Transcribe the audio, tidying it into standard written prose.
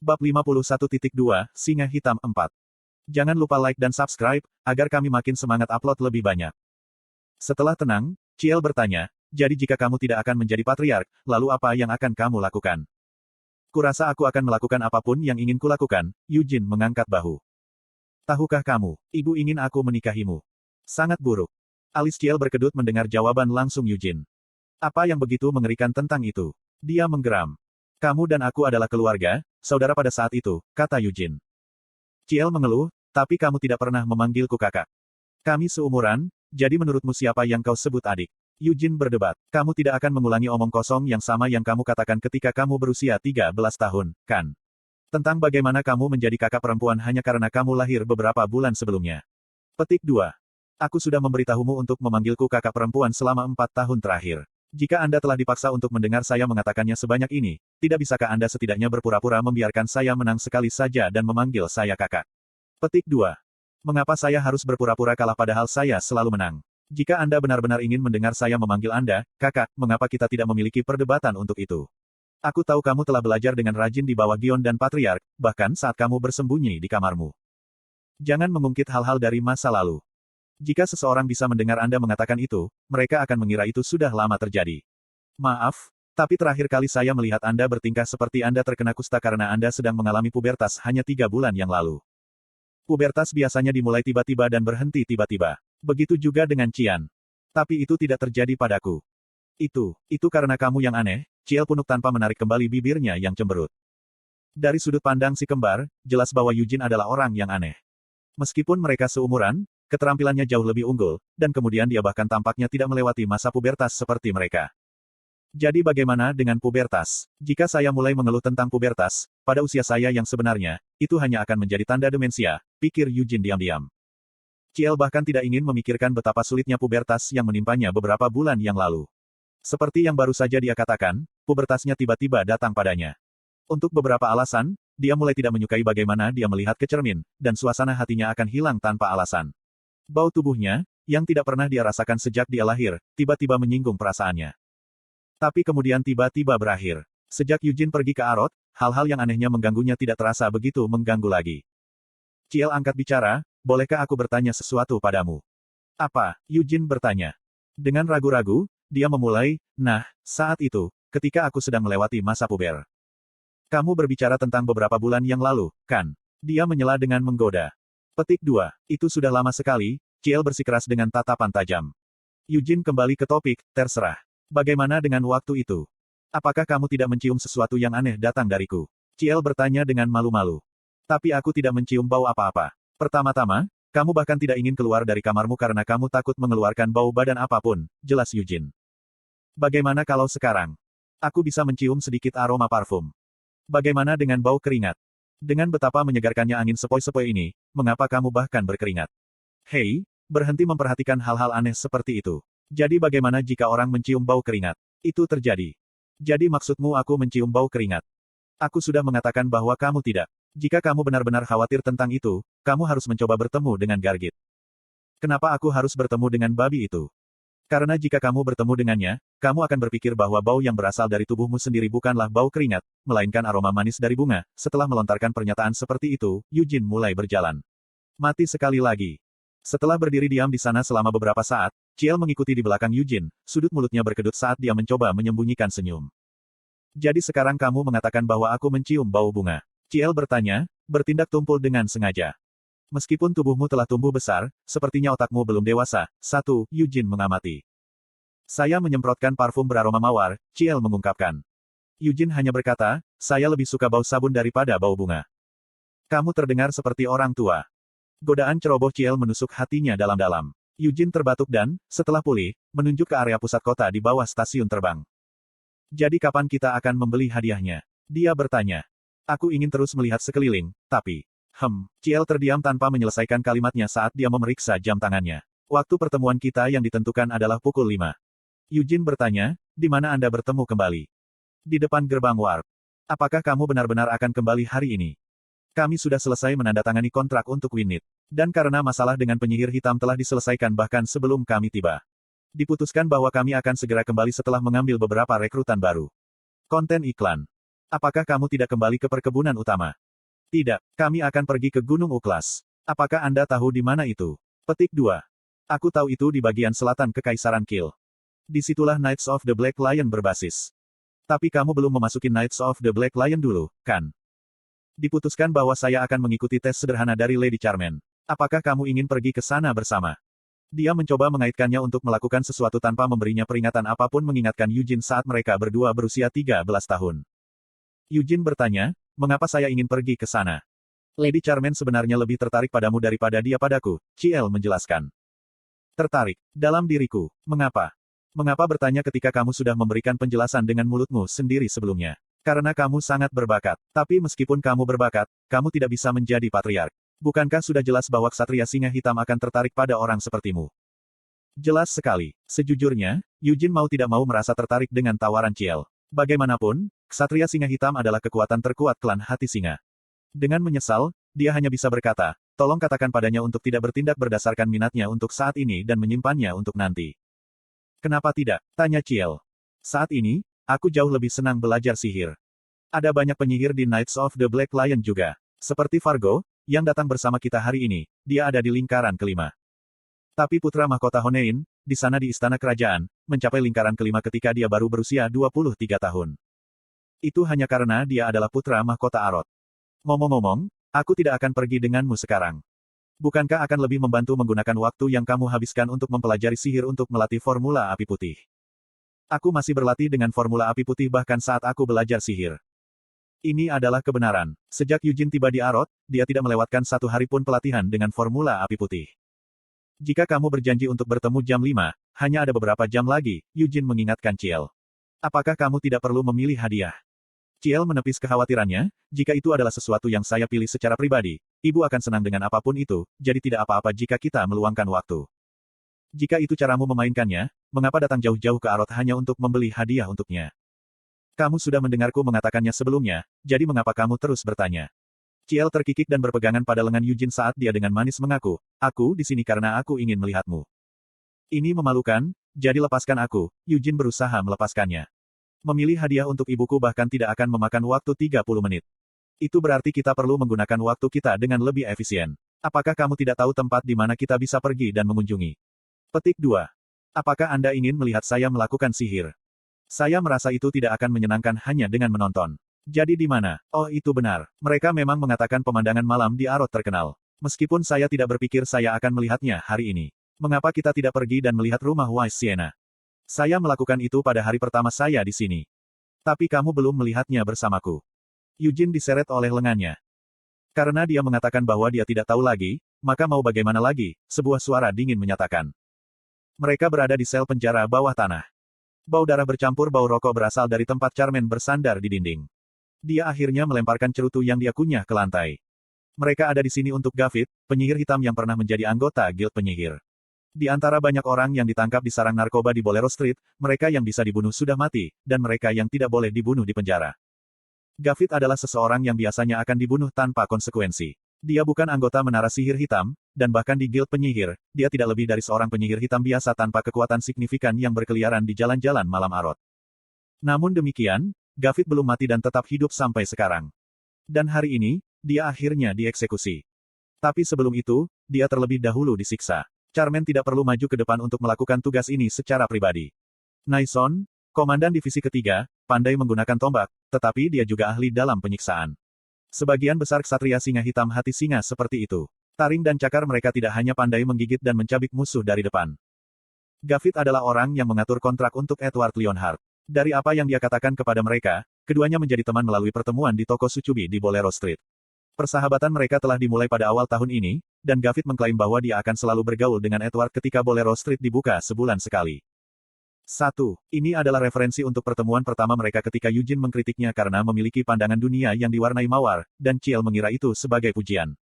Bab 51.2, Singa Hitam 4. Jangan lupa like dan subscribe, agar kami makin semangat upload lebih banyak. Setelah tenang, Ciel bertanya, jadi jika kamu tidak akan menjadi patriark, lalu apa yang akan kamu lakukan? Kurasa aku akan melakukan apapun yang ingin kulakukan, Eugene mengangkat bahu. Tahukah kamu, ibu ingin aku menikahimu. Sangat buruk. Alis Ciel berkedut mendengar jawaban langsung Eugene. Apa yang begitu mengerikan tentang itu? Dia menggeram. Kamu dan aku adalah keluarga, saudara pada saat itu, kata Eugene. Ciel mengeluh, tapi kamu tidak pernah memanggilku kakak. Kami seumuran, jadi menurutmu siapa yang kau sebut adik? Eugene berdebat. Kamu tidak akan mengulangi omong kosong yang sama yang kamu katakan ketika kamu berusia 13 tahun, kan? Tentang bagaimana kamu menjadi kakak perempuan hanya karena kamu lahir beberapa bulan sebelumnya. Petik 2. Aku sudah memberitahumu untuk memanggilku kakak perempuan selama 4 tahun terakhir. Jika Anda telah dipaksa untuk mendengar saya mengatakannya sebanyak ini, tidak bisakah Anda setidaknya berpura-pura membiarkan saya menang sekali saja dan memanggil saya kakak? Petik 2. Mengapa saya harus berpura-pura kalah padahal saya selalu menang? Jika Anda benar-benar ingin mendengar saya memanggil Anda, kakak, mengapa kita tidak memiliki perdebatan untuk itu? Aku tahu kamu telah belajar dengan rajin di bawah Gion dan Patriark, bahkan saat kamu bersembunyi di kamarmu. Jangan mengungkit hal-hal dari masa lalu. Jika seseorang bisa mendengar Anda mengatakan itu, mereka akan mengira itu sudah lama terjadi. Maaf, tapi terakhir kali saya melihat Anda bertingkah seperti Anda terkena kusta karena Anda sedang mengalami pubertas hanya 3 bulan yang lalu. Pubertas biasanya dimulai tiba-tiba dan berhenti tiba-tiba. Begitu juga dengan Cian. Tapi itu tidak terjadi padaku. Itu karena kamu yang aneh, Ciel punuk tanpa menarik kembali bibirnya yang cemberut. Dari sudut pandang si kembar, jelas bahwa Eugene adalah orang yang aneh. Meskipun mereka seumuran, keterampilannya jauh lebih unggul, dan kemudian dia bahkan tampaknya tidak melewati masa pubertas seperti mereka. Jadi bagaimana dengan pubertas? Jika saya mulai mengeluh tentang pubertas, pada usia saya yang sebenarnya, itu hanya akan menjadi tanda demensia, pikir Eugene diam-diam. Ciel bahkan tidak ingin memikirkan betapa sulitnya pubertas yang menimpanya beberapa bulan yang lalu. Seperti yang baru saja dia katakan, pubertasnya tiba-tiba datang padanya. Untuk beberapa alasan, dia mulai tidak menyukai bagaimana dia melihat ke cermin, dan suasana hatinya akan hilang tanpa alasan. Bau tubuhnya, yang tidak pernah dia rasakan sejak dia lahir, tiba-tiba menyinggung perasaannya. Tapi kemudian tiba-tiba berakhir. Sejak Eugene pergi ke Arot, hal-hal yang anehnya mengganggunya tidak terasa begitu mengganggu lagi. Ciel angkat bicara, bolehkah aku bertanya sesuatu padamu? Apa? Eugene bertanya. Dengan ragu-ragu, dia memulai, saat itu, ketika aku sedang melewati masa puber. Kamu berbicara tentang beberapa bulan yang lalu, kan? Dia menyela dengan menggoda. Petik 2. Itu sudah lama sekali, Ciel bersikeras dengan tatapan tajam. Eugene kembali ke topik, terserah. Bagaimana dengan waktu itu? Apakah kamu tidak mencium sesuatu yang aneh datang dariku? Ciel bertanya dengan malu-malu. Tapi aku tidak mencium bau apa-apa. Pertama-tama, kamu bahkan tidak ingin keluar dari kamarmu karena kamu takut mengeluarkan bau badan apapun, jelas Eugene. Bagaimana kalau sekarang? Aku bisa mencium sedikit aroma parfum. Bagaimana dengan bau keringat? Dengan betapa menyegarkannya angin sepoi-sepoi ini, mengapa kamu bahkan berkeringat? Hei, berhenti memperhatikan hal-hal aneh seperti itu. Jadi bagaimana jika orang mencium bau keringat? Itu terjadi. Jadi maksudmu aku mencium bau keringat? Aku sudah mengatakan bahwa kamu tidak. Jika kamu benar-benar khawatir tentang itu, kamu harus mencoba bertemu dengan Gargit. Kenapa aku harus bertemu dengan babi itu? Karena jika kamu bertemu dengannya, kamu akan berpikir bahwa bau yang berasal dari tubuhmu sendiri bukanlah bau keringat, melainkan aroma manis dari bunga. Setelah melontarkan pernyataan seperti itu, Eugene mulai berjalan. Mati sekali lagi. Setelah berdiri diam di sana selama beberapa saat, Ciel mengikuti di belakang Eugene, sudut mulutnya berkedut saat dia mencoba menyembunyikan senyum. Jadi sekarang kamu mengatakan bahwa aku mencium bau bunga. Ciel bertanya, bertindak tumpul dengan sengaja. Meskipun tubuhmu telah tumbuh besar, sepertinya otakmu belum dewasa. Eugene mengamati. Saya menyemprotkan parfum beraroma mawar, Ciel mengungkapkan. Eugene hanya berkata, saya lebih suka bau sabun daripada bau bunga. Kamu terdengar seperti orang tua. Godaan ceroboh Ciel menusuk hatinya dalam-dalam. Eugene terbatuk dan, setelah pulih, menunjuk ke area pusat kota di bawah stasiun terbang. Jadi kapan kita akan membeli hadiahnya? Dia bertanya. Aku ingin terus melihat sekeliling, tapi... Ciel terdiam tanpa menyelesaikan kalimatnya saat dia memeriksa jam tangannya. Waktu pertemuan kita yang ditentukan adalah pukul 5. Eugene bertanya, di mana Anda bertemu kembali? Di depan gerbang warp. Apakah kamu benar-benar akan kembali hari ini? Kami sudah selesai menandatangani kontrak untuk Winnet. Dan karena masalah dengan penyihir hitam telah diselesaikan bahkan sebelum kami tiba. Diputuskan bahwa kami akan segera kembali setelah mengambil beberapa rekrutan baru. Konten iklan. Apakah kamu tidak kembali ke perkebunan utama? Tidak, kami akan pergi ke Gunung Uklas. Apakah Anda tahu di mana itu? Petik 2. Aku tahu itu di bagian selatan Kekaisaran Kiel. Disitulah Knights of the Black Lion berbasis. Tapi kamu belum memasuki Knights of the Black Lion dulu, kan? Diputuskan bahwa saya akan mengikuti tes sederhana dari Lady Charmaine. Apakah kamu ingin pergi ke sana bersama? Dia mencoba mengaitkannya untuk melakukan sesuatu tanpa memberinya peringatan apapun mengingatkan Eugene saat mereka berdua berusia 13 tahun. Eugene bertanya, mengapa saya ingin pergi ke sana? Lady Charmaine sebenarnya lebih tertarik padamu daripada dia padaku, Ciel menjelaskan. Tertarik, dalam diriku, mengapa? Mengapa bertanya ketika kamu sudah memberikan penjelasan dengan mulutmu sendiri sebelumnya? Karena kamu sangat berbakat. Tapi meskipun kamu berbakat, kamu tidak bisa menjadi patriark. Bukankah sudah jelas bahwa ksatria singa hitam akan tertarik pada orang sepertimu? Jelas sekali. Sejujurnya, Eugene mau tidak mau merasa tertarik dengan tawaran Ciel. Bagaimanapun, ksatria singa hitam adalah kekuatan terkuat klan hati singa. Dengan menyesal, dia hanya bisa berkata, tolong katakan padanya untuk tidak bertindak berdasarkan minatnya untuk saat ini dan menyimpannya untuk nanti. Kenapa tidak? Tanya Ciel. Saat ini, aku jauh lebih senang belajar sihir. Ada banyak penyihir di Knights of the Black Lion juga. Seperti Fargo, yang datang bersama kita hari ini, dia ada di lingkaran kelima. Tapi putra mahkota Honein, di sana di istana kerajaan, mencapai lingkaran kelima ketika dia baru berusia 23 tahun. Itu hanya karena dia adalah putra mahkota Arot. Ngomong-ngomong, aku tidak akan pergi denganmu sekarang. Bukankah akan lebih membantu menggunakan waktu yang kamu habiskan untuk mempelajari sihir untuk melatih formula api putih? Aku masih berlatih dengan formula api putih bahkan saat aku belajar sihir. Ini adalah kebenaran. Sejak Eugene tiba di Arot, dia tidak melewatkan satu hari pun pelatihan dengan formula api putih. Jika kamu berjanji untuk bertemu jam 5, hanya ada beberapa jam lagi, Eugene mengingatkan Ciel. Apakah kamu tidak perlu memilih hadiah? Ciel menepis kekhawatirannya, jika itu adalah sesuatu yang saya pilih secara pribadi, ibu akan senang dengan apapun itu, jadi tidak apa-apa jika kita meluangkan waktu. Jika itu caramu memainkannya, mengapa datang jauh-jauh ke Arot hanya untuk membeli hadiah untuknya? Kamu sudah mendengarku mengatakannya sebelumnya, jadi mengapa kamu terus bertanya? Ciel terkikik dan berpegangan pada lengan Eugene saat dia dengan manis mengaku, aku di sini karena aku ingin melihatmu. Ini memalukan, jadi lepaskan aku. Eugene berusaha melepaskannya. Memilih hadiah untuk ibuku bahkan tidak akan memakan waktu 30 menit. Itu berarti kita perlu menggunakan waktu kita dengan lebih efisien. Apakah kamu tidak tahu tempat di mana kita bisa pergi dan mengunjungi? Petik 2. Apakah Anda ingin melihat saya melakukan sihir? Saya merasa itu tidak akan menyenangkan hanya dengan menonton. Jadi di mana? Oh itu benar. Mereka memang mengatakan pemandangan malam di Arot terkenal. Meskipun saya tidak berpikir saya akan melihatnya hari ini. Mengapa kita tidak pergi dan melihat rumah Wise Sienna? Saya melakukan itu pada hari pertama saya di sini. Tapi kamu belum melihatnya bersamaku. Eugene diseret oleh lengannya. Karena dia mengatakan bahwa dia tidak tahu lagi, maka mau bagaimana lagi, sebuah suara dingin menyatakan. Mereka berada di sel penjara bawah tanah. Bau darah bercampur bau rokok berasal dari tempat Charmaine bersandar di dinding. Dia akhirnya melemparkan cerutu yang dia kunyah ke lantai. Mereka ada di sini untuk Gavit, penyihir hitam yang pernah menjadi anggota Guild Penyihir. Di antara banyak orang yang ditangkap di sarang narkoba di Bolero Street, mereka yang bisa dibunuh sudah mati, dan mereka yang tidak boleh dibunuh di penjara. Gavit adalah seseorang yang biasanya akan dibunuh tanpa konsekuensi. Dia bukan anggota menara sihir hitam, dan bahkan di Guild Penyihir, dia tidak lebih dari seorang penyihir hitam biasa tanpa kekuatan signifikan yang berkeliaran di jalan-jalan malam Arot. Namun demikian, Gavit belum mati dan tetap hidup sampai sekarang. Dan hari ini, dia akhirnya dieksekusi. Tapi sebelum itu, dia terlebih dahulu disiksa. Charmaine tidak perlu maju ke depan untuk melakukan tugas ini secara pribadi. Naison, komandan divisi ketiga, pandai menggunakan tombak, tetapi dia juga ahli dalam penyiksaan. Sebagian besar ksatria singa hitam hati singa seperti itu. Taring dan cakar mereka tidak hanya pandai menggigit dan mencabik musuh dari depan. Gavit adalah orang yang mengatur kontrak untuk Edward Leonhardt. Dari apa yang dia katakan kepada mereka, keduanya menjadi teman melalui pertemuan di toko Sucubi di Bolero Street. Persahabatan mereka telah dimulai pada awal tahun ini, dan Gavit mengklaim bahwa dia akan selalu bergaul dengan Edward ketika Bolero Street dibuka sebulan sekali. 1. Ini adalah referensi untuk pertemuan pertama mereka ketika Eugene mengkritiknya karena memiliki pandangan dunia yang diwarnai mawar, dan Ciel mengira itu sebagai pujian.